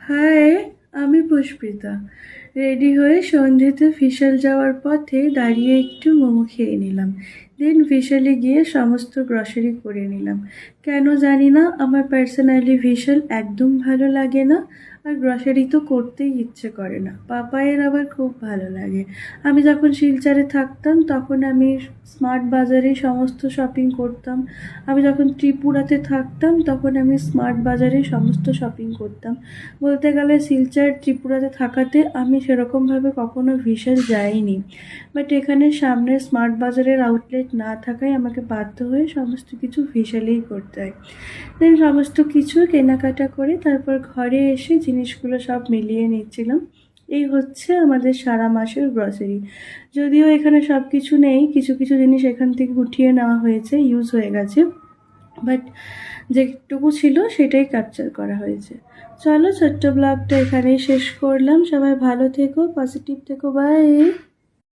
High, আমি Pushpita. Ready হয়ে সন্ধ্যেতে ফিশাল যাওয়ার পথে দাঁড়িয়ে একটু মোমো খেয়ে নিলাম। দেন ভিশালে গিয়ে সমস্ত গ্রসারি করে নিলাম। কেন জানি না, আমার পার্সোনালি ভিশাল একদম ভালো লাগে না। আর গ্রসারি তো করতেই ইচ্ছে করে না। পাপায়ের আবার খুব ভালো লাগে। আমি যখন শিলচরে থাকতাম তখন আমি স্মার্ট বাজারে সমস্ত শপিং করতাম। আমি যখন ত্রিপুরাতে থাকতাম তখন আমি স্মার্ট বাজারে সমস্ত শপিং করতাম। বলতে গেলে শিলচর ত্রিপুরাতে থাকাতে আমি সেরকমভাবে কখনো ভিশাল যাইনি। বাট এখানে সামনে স্মার্ট বাজারের আউটলেট না থাকায় আমাকে বাধ্য হয়ে সমস্ত কিছু ভিশালেই করতে হয়। দেন সমস্ত কিছু কেনাকাটা করে তারপর ঘরে এসে জিনিসগুলো সব মিলিয়ে নিচ্ছিলাম। এই হচ্ছে আমাদের সারা মাসের গ্রসারি। যদিও এখানে সব কিছু নেই, কিছু কিছু জিনিস এখান থেকে উঠিয়ে নেওয়া হয়েছে, ইউজ হয়ে গেছে। বাট যেটুকু ছিল সেটাই ক্যাপচার করা হয়েছে। চলো, ছোট্ট ব্লগটা এখানেই শেষ করলাম। সবাই ভালো থেকো, পজিটিভ থেকো, বাই।